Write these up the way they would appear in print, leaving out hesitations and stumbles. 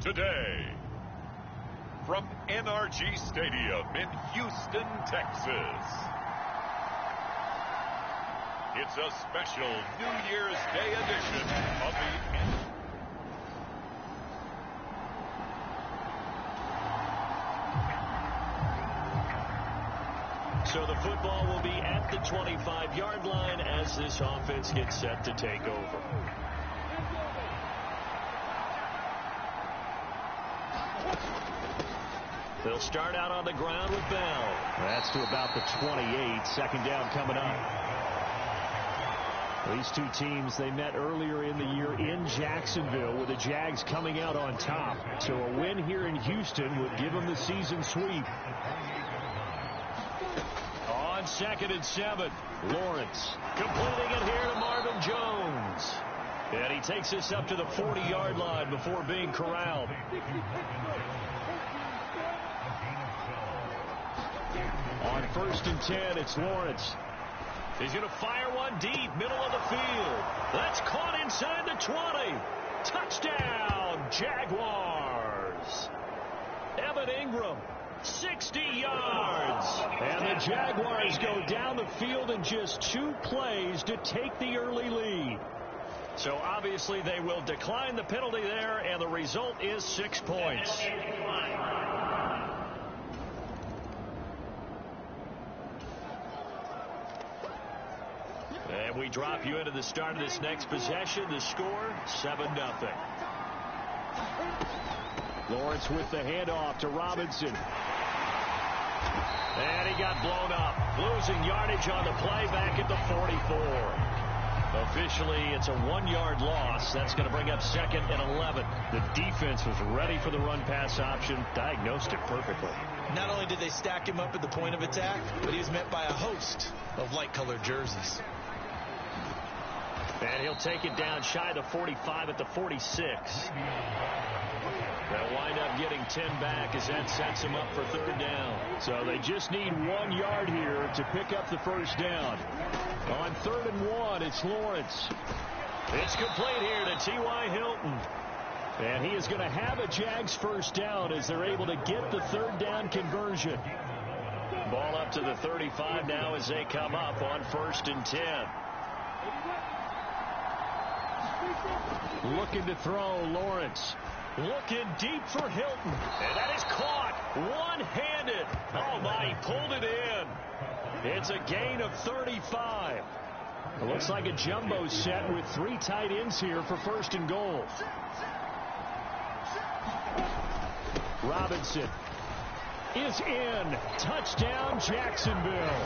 today. From NRG Stadium in Houston, Texas. It's a special New Year's Day edition of the... So the football will be at the 25-yard line as this offense gets set to take over. They'll start out on the ground with Bell. That's to about the 28. Second down coming up. These two teams, they met earlier in the year in Jacksonville with the Jags coming out on top. So a win here in Houston would give them the season sweep. On 2nd and 7, Lawrence completing it here to Marvin Jones. And he takes this up to the 40-yard line before being corralled. On 1st and 10, it's Lawrence. He's going to fire one deep, middle of the field. That's caught inside the 20. Touchdown, Jaguars. Evan Ingram, 60 yards. And the Jaguars go down the field in just 2 plays to take the early lead. So obviously they will decline the penalty there, and the result is 6 points. And we drop you into the start of this next possession. The score, 7-0. Lawrence with the handoff to Robinson. And he got blown up. Losing yardage on the play back at the 44. Officially, it's a 1-yard loss. That's going to bring up 2nd and 11. The defense was ready for the run-pass option. Diagnosed it perfectly. Not only did they stack him up at the point of attack, but he was met by a host of light-colored jerseys. And he'll take it down shy of the 45 at the 46. They'll wind up getting 10 back as that sets him up for 3rd down. So they just need 1 yard here to pick up the 1st down. On 3rd and 1, it's Lawrence. It's complete here to T.Y. Hilton. And he is going to have a Jags 1st down as they're able to get the 3rd down conversion. Ball up to the 35 now as they come up on 1st and 10. Looking to throw, Lawrence. Looking deep for Hilton. And that is caught one-handed. Oh, my, he pulled it in. It's a gain of 35. It looks like a jumbo set with 3 tight ends here for 1st and goal. Robinson is in. Touchdown, Jacksonville.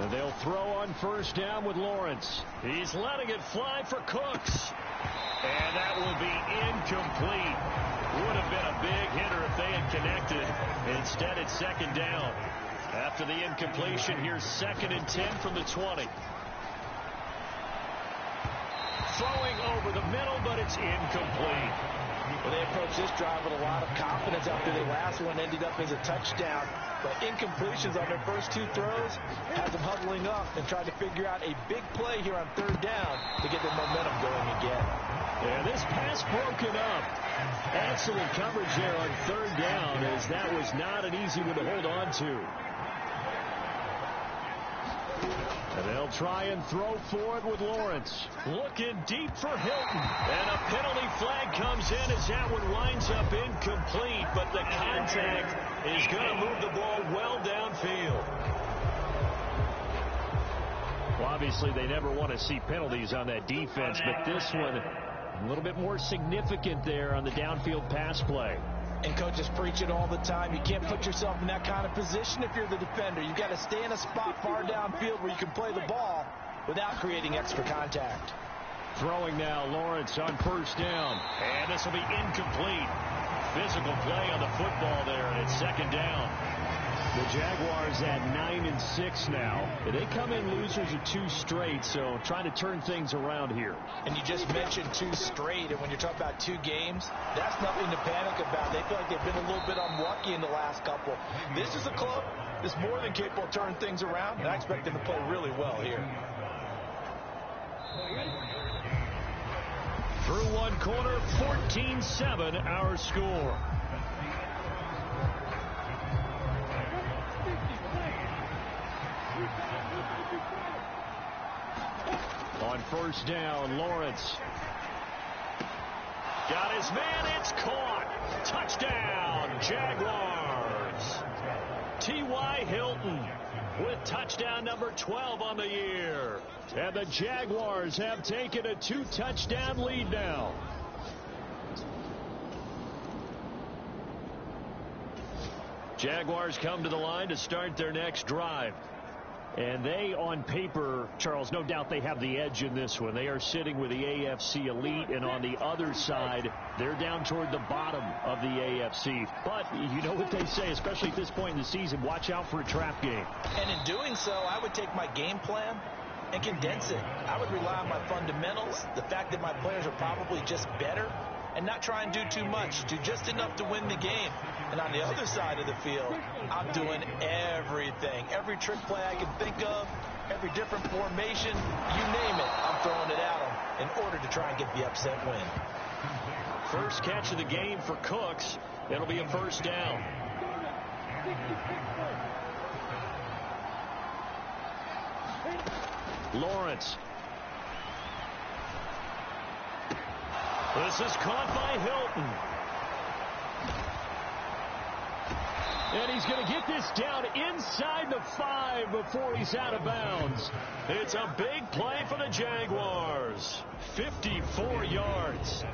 And they'll throw on 1st down with Lawrence. He's letting it fly for Cooks. And that will be incomplete. Would have been a big hitter if they had connected. Instead, it's 2nd down. After the incompletion, here's 2nd and 10 from the 20. Throwing over the middle, but it's incomplete. Well, they approached this drive with a lot of confidence after their last one ended up as a touchdown. But incompletions on their first 2 throws has them huddling up and trying to figure out a big play here on 3rd down to get their momentum going again. And this pass broken up. Excellent coverage there on 3rd down, as that was not an easy one to hold on to. And they'll try and throw for it with Lawrence. Looking deep for Hilton. And a penalty flag comes in as that one winds up incomplete. But the contact is going to move the ball well downfield. Well, obviously, they never want to see penalties on that defense. But this one, a little bit more significant there on the downfield pass play. And coaches preach it all the time. You can't put yourself in that kind of position if you're the defender. You've got to stay in a spot far downfield where you can play the ball without creating extra contact. Throwing now, Lawrence on 1st down. And this will be incomplete. Physical play on the football there, and it's 2nd down. The Jaguars at 9-6 now. They come in losers of 2 straight, so trying to turn things around here. And you just mentioned 2 straight, and when you're talking about 2 games, that's nothing to panic about. They feel like they've been a little bit unlucky in the last couple. This is a club that's more than capable of turning things around, and I expect them to play really well here. Through one quarter, 14-7 our score. On first down, Lawrence. Got his man, it's caught. Touchdown, Jaguars. T.Y. Hilton with touchdown number 12 on the year. And the Jaguars have taken a 2-touchdown lead now. Jaguars come to the line to start their next drive. And they, on paper, Charles, no doubt they have the edge in this one. They are sitting with the AFC elite, and on the other side, they're down toward the bottom of the AFC. But you know what they say, especially at this point in the season, watch out for a trap game. And in doing so, I would take my game plan and condense it. I would rely on my fundamentals, the fact that my players are probably just better, and not try and do too much, do just enough to win the game. And on the other side of the field, I'm doing everything. Every trick play I can think of, every different formation, you name it, I'm throwing it at them in order to try and get the upset win. First catch of the game for Cooks. It'll be a first down. Lawrence. This is caught by Hilton. And he's going to get this down inside the 5 before he's out of bounds. It's a big play for the Jaguars. 54 yards.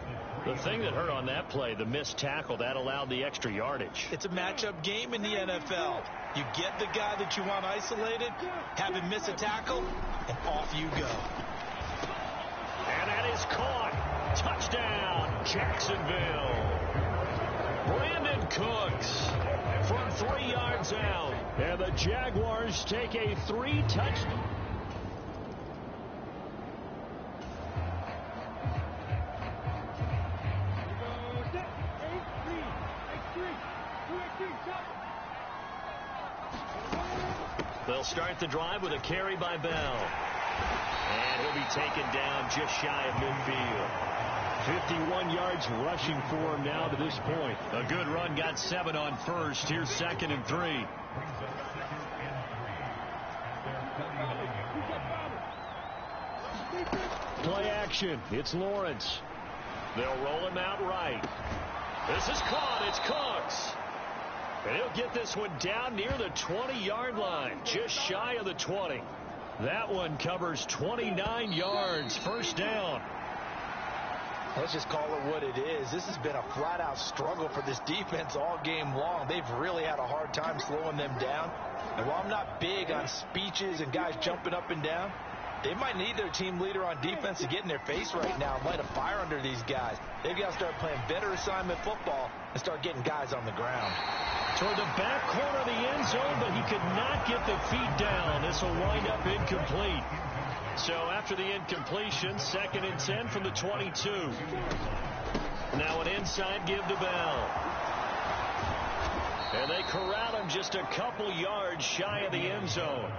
The thing that hurt on that play, the missed tackle, that allowed the extra yardage. It's a matchup game in the NFL. You get the guy that you want isolated, have him miss a tackle, and off you go. And that is caught. Touchdown, Jacksonville. Brandon Cooks from 3 yards out. And the Jaguars take a 3-touchdown. They'll start the drive with a carry by Bell. And he'll be taken down just shy of midfield. 51 yards rushing for him now to this point. A good run, got 7 on first. Here's 2nd and 3. Play action. It's Lawrence. They'll roll him out right. This is caught. It's Cooks. And he'll get this one down near the 20-yard line, just shy of the 20. That one covers 29 yards. First down. Let's just call it what it is. This has been a flat-out struggle for this defense all game long. They've really had a hard time slowing them down. And while I'm not big on speeches and guys jumping up and down, they might need their team leader on defense to get in their face right now and light a fire under these guys. They've got to start playing better assignment football and start getting guys on the ground. Toward the back corner of the end zone, but he could not get the feet down. This will wind up incomplete. So after the incompletion, 2nd and 10 from the 22. Now an inside give to Bell. And they corral him just a couple yards shy of the end zone.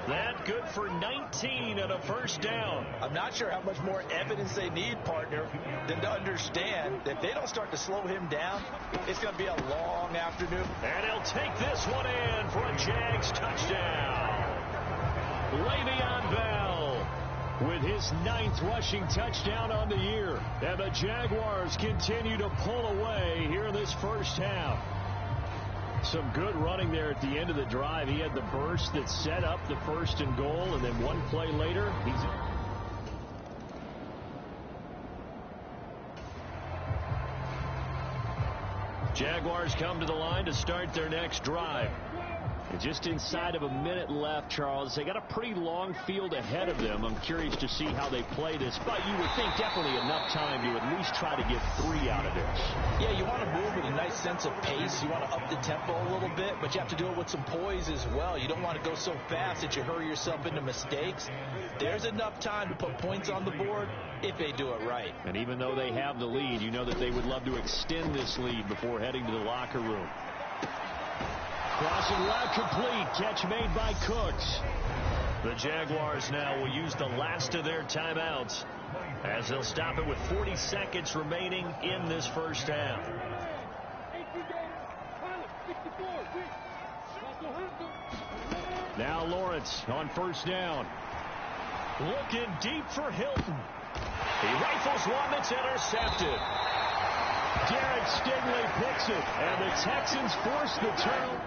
That good for 19 and a first down. I'm not sure how much more evidence they need, partner, than to understand that if they don't start to slow him down, it's going to be a long afternoon. And he'll take this one in for a Jags touchdown. Le'Veon Bell with his 9th rushing touchdown on the year. And the Jaguars continue to pull away here in this first half. Some good running there at the end of the drive. He had the burst that set up the 1st and goal, and then one play later, Jaguars come to the line to start their next drive. Just inside of a minute left, Charles. They got a pretty long field ahead of them. I'm curious to see how they play this, but you would think definitely enough time to at least try to get 3 out of this. Yeah, you want to move with a nice sense of pace. You want to up the tempo a little bit, but you have to do it with some poise as well. You don't want to go so fast that you hurry yourself into mistakes. There's enough time to put points on the board if they do it right. And even though they have the lead, you know that they would love to extend this lead before heading to the locker room. Crossing route complete. Catch made by Cooks. The Jaguars now will use the last of their timeouts as they'll stop it with 40 seconds remaining in this first half. Now Lawrence on first down. Looking deep for Hilton. He rifles one that's intercepted. Garrett Stingley picks it, and the Texans force the turn.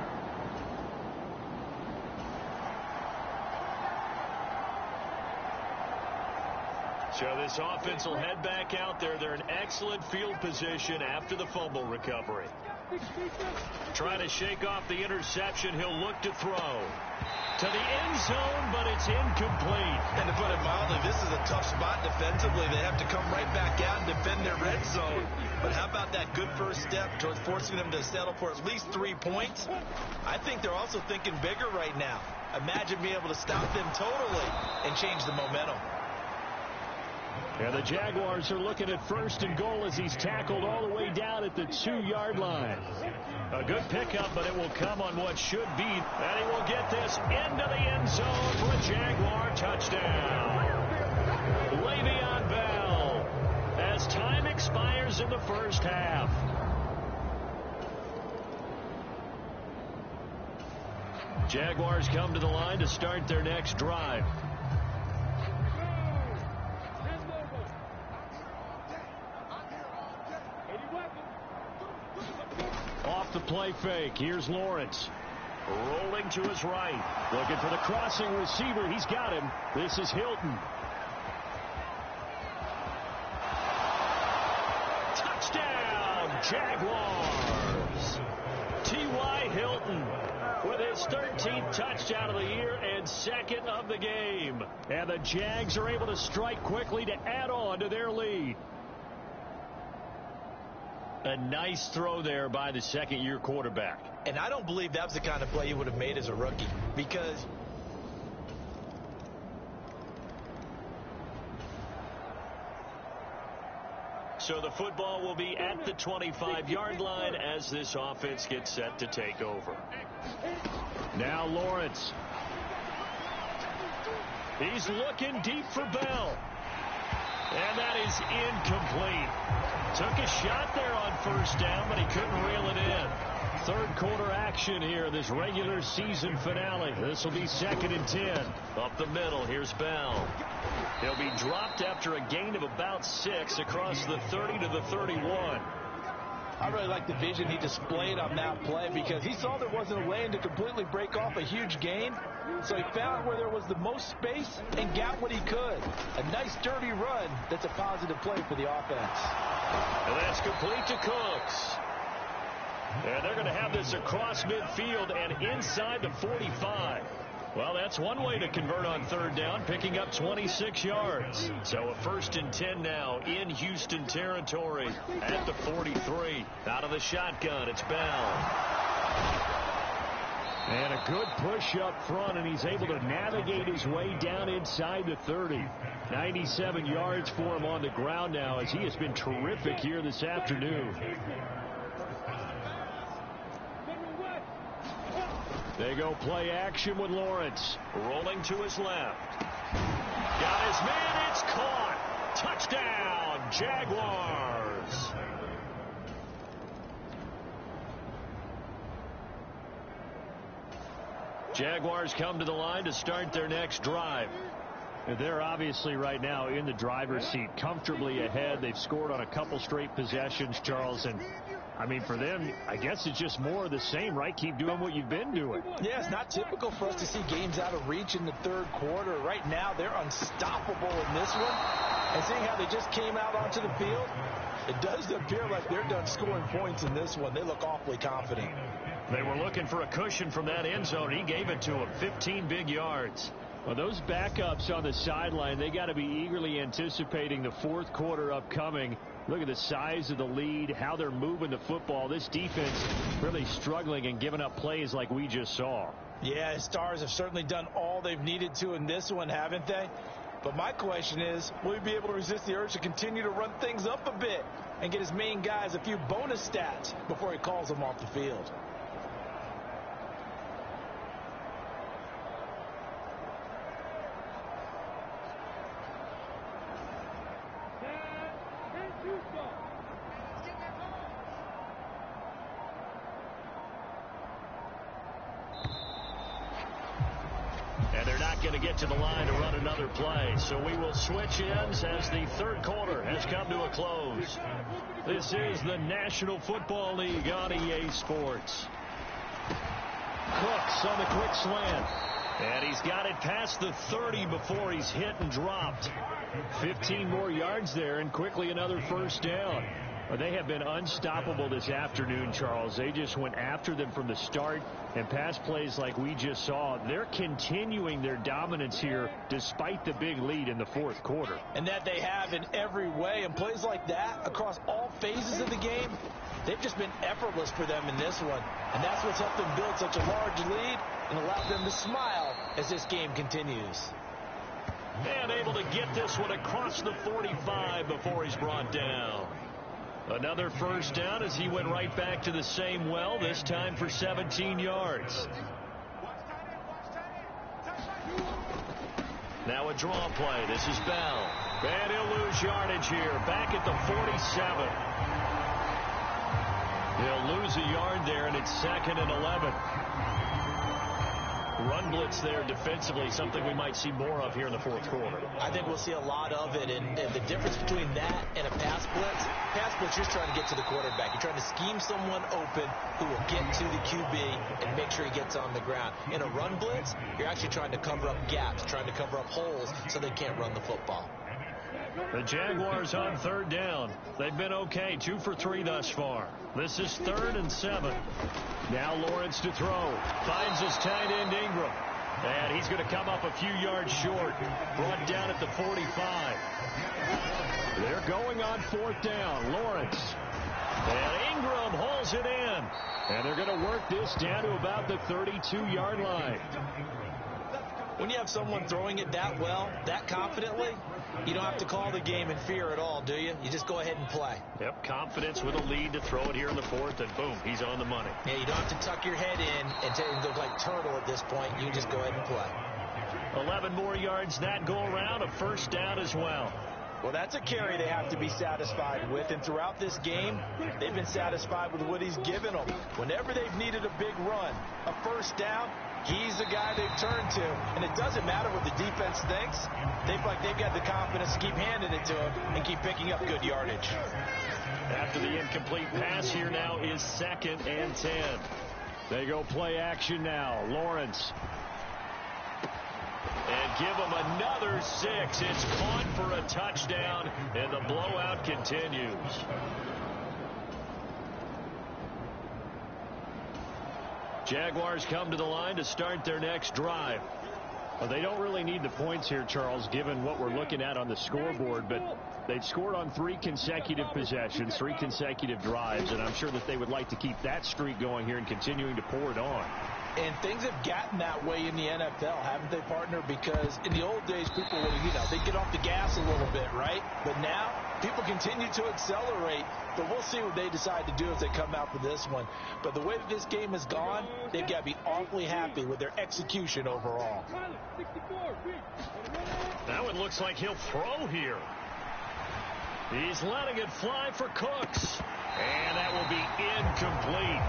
So this offense will head back out there. They're in excellent field position after the fumble recovery. Trying to shake off the interception. He'll look to throw to the end zone, but it's incomplete. And to put it mildly, this is a tough spot defensively. They have to come right back out and defend their red zone. But how about that good first step towards forcing them to settle for at least 3 points? I think they're also thinking bigger right now. Imagine being able to stop them totally and change the momentum. And the Jaguars are looking at first and goal as he's tackled all the way down at the 2-yard line. A good pickup, but it will come on what should be. And he will get this into the end zone for a Jaguar touchdown. Le'Veon Bell as time expires in the first half. Jaguars come to the line to start their next drive. Off the play fake. Here's Lawrence. Rolling to his right. Looking for the crossing receiver. He's got him. This is Hilton. Touchdown, Jaguars. T.Y. Hilton with his 13th touchdown of the year and second of the game. And the Jags are able to strike quickly to add on to their lead. A nice throw there by the second-year quarterback. And I don't believe that was the kind of play he would have made as a rookie, because so the football will be at the 25-yard line as this offense gets set to take over. Now Lawrence. He's looking deep for Bell. And that is incomplete. Took a shot there on first down, but he couldn't reel it in. Third quarter action here, this regular season finale. This will be 2nd and 10. Up the middle, here's Bell. He'll be dropped after a gain of about 6 across the 30 to the 31. I really like the vision he displayed on that play, because he saw there wasn't a lane to completely break off a huge gain. So he found where there was the most space and got what he could. A nice dirty run that's a positive play for the offense. And that's complete to Cooks. And they're going to have this across midfield and inside the 45. Well, that's one way to convert on third down, picking up 26 yards. So a 1st and 10 now in Houston territory at the 43. Out of the shotgun, it's Bell. And a good push up front, and he's able to navigate his way down inside the 30. 97 yards for him on the ground now, as he has been terrific here this afternoon. They go play action with Lawrence. Rolling to his left. Got his man. It's caught. Touchdown, Jaguars. Jaguars come to the line to start their next drive. They're obviously right now in the driver's seat, comfortably ahead. They've scored on a couple straight possessions, Charles, and I mean, for them, I guess it's just more of the same, right? Keep doing what you've been doing. Yeah, it's not typical for us to see games out of reach in the third quarter. Right now, they're unstoppable in this one. And seeing how they just came out onto the field, it does appear like they're done scoring points in this one. They look awfully confident. They were looking for a cushion from that end zone. He gave it to him. 15 big yards. Well, those backups on the sideline, they got to be eagerly anticipating the fourth quarter upcoming. Look at the size of the lead, how they're moving the football. This defense really struggling and giving up plays like we just saw. Yeah, his Stars have certainly done all they've needed to in this one, haven't they? But my question is, will he be able to resist the urge to continue to run things up a bit and get his main guys a few bonus stats before he calls them off the field? And they're not going to get to the line to run another play. So we will switch ends as the third quarter has come to a close. This is the National Football League on EA Sports. Cooks on the quick slant. And he's got it past the 30 before he's hit and dropped. 15 more yards there and quickly another first down. Well, they have been unstoppable this afternoon, Charles. They just went after them from the start, and pass plays like we just saw. They're continuing their dominance here despite the big lead in the fourth quarter. And that they have in every way. And plays like that across all phases of the game, they've just been effortless for them in this one. And that's what's helped them build such a large lead and allowed them to smile as this game continues. And able to get this one across the 45 before he's brought down. Another first down as he went right back to the same well, this time for 17 yards. Now a draw play. This is Bell. And he'll lose yardage here, back at the 47. He'll lose a yard there, and it's 2nd and 11. Run blitz there defensively, something we might see more of here in the fourth quarter. I think we'll see a lot of it, and the difference between that and a pass blitz, you're trying to get to the quarterback. You're trying to scheme someone open who will get to the QB and make sure he gets on the ground. In a run blitz, you're actually trying to cover up gaps, trying to cover up holes so they can't run the football. The Jaguars on third down. They've been okay, 2 for 3 thus far. This is 3rd and 7. Now Lawrence to throw. Finds his tight end Ingram. And he's going to come up a few yards short. Brought down at the 45. They're going on 4th down. Lawrence. And Ingram hauls it in. And they're going to work this down to about the 32-yard line. When you have someone throwing it that well, that confidently, you don't have to call the game in fear at all, do you? You just go ahead and play. Yep, confidence with a lead to throw it here in the 4th, and boom, he's on the money. Yeah, you don't have to tuck your head in and look like Turtle at this point. You can just go ahead and play. 11 more yards that go around, a first down as well. Well, that's a carry they have to be satisfied with, and throughout this game, they've been satisfied with what he's given them. Whenever they've needed a big run, a first down, he's the guy they've turned to. And it doesn't matter what the defense thinks. They feel like they've got the confidence to keep handing it to him and keep picking up good yardage. After the incomplete pass here now is 2nd and 10. They go play action now. Lawrence. And give him another 6. It's caught for a touchdown, and the blowout continues. Jaguars come to the line to start their next drive. Well, they don't really need the points here, Charles, given what we're looking at on the scoreboard, but they've scored on 3 consecutive possessions, 3 consecutive drives, and I'm sure that they would like to keep that streak going here and continuing to pour it on. And things have gotten that way in the NFL, haven't they, partner? Because in the old days, people would, they'd get off the gas a little bit, right? But now, people continue to accelerate. But we'll see what they decide to do as they come out for this one. But the way that this game has gone, they've got to be awfully happy with their execution overall. That one looks like he'll throw here. He's letting it fly for Cooks. And that will be incomplete.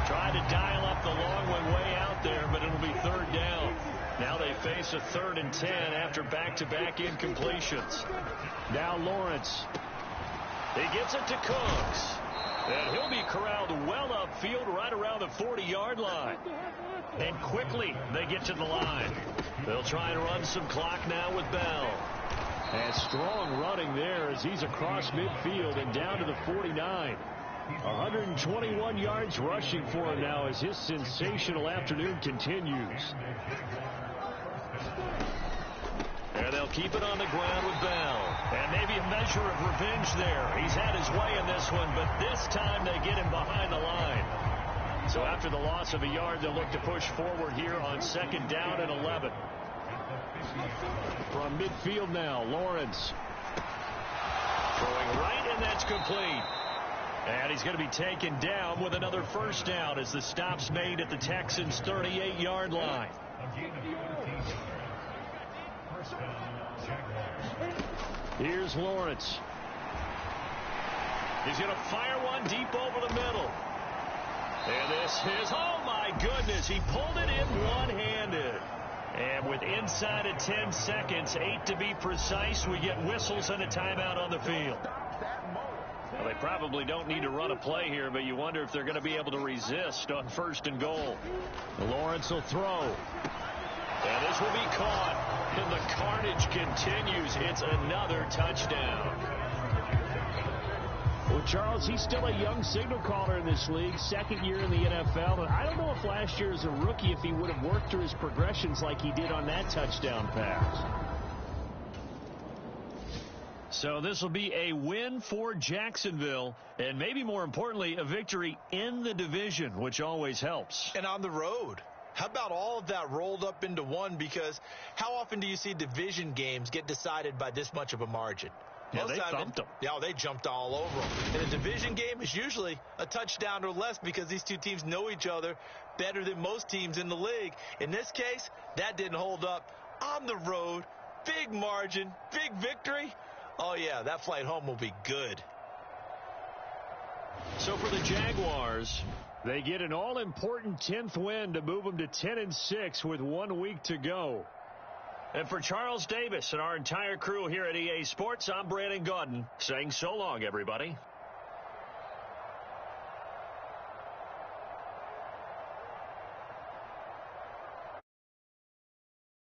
Trying to dial up the long one way out there, but it'll be 3rd down. Now they face a 3rd and 10 after back-to-back incompletions. Now Lawrence. He gets it to Cooks. And he'll be corralled well upfield right around the 40-yard line. And quickly they get to the line. They'll try and run some clock now with Bell. And strong running there as he's across midfield and down to the 49. 121 yards rushing for him now as his sensational afternoon continues. And they'll keep it on the ground with Bell. And maybe a measure of revenge there. He's had his way in this one, but this time they get him behind the line. So after the loss of a yard, they'll look to push forward here on 2nd down and 11. From midfield now, Lawrence. Throwing right, and that's complete. And he's going to be taken down with another first down as the stop's made at the Texans' 38-yard line. Here's Lawrence. He's going to fire one deep over the middle. And this is, oh my goodness, he pulled it in one-handed. And with inside of 10 seconds, 8 to be precise, we get whistles and a timeout on the field. Well, they probably don't need to run a play here, but you wonder if they're going to be able to resist on 1st and goal. Lawrence will throw. And this will be caught. And the carnage continues. It's another touchdown. Well, Charles, he's still a young signal caller in this league, 2nd year in the NFL. And I don't know if last year as a rookie, if he would have worked through his progressions like he did on that touchdown pass. So this will be a win for Jacksonville, and maybe more importantly, a victory in the division, which always helps. And on the road. How about all of that rolled up into one? Because how often do you see division games get decided by this much of a margin? Yeah, they thumped them. Yeah, they jumped all over them. And a division game is usually a touchdown or less because these two teams know each other better than most teams in the league. In this case, that didn't hold up. On the road, big margin, big victory. Oh, yeah, that flight home will be good. So for the Jaguars, they get an all-important 10th win to move them to 10-6 with 1 week to go. And for Charles Davis and our entire crew here at EA Sports, I'm Brandon Gaudin saying so long, everybody.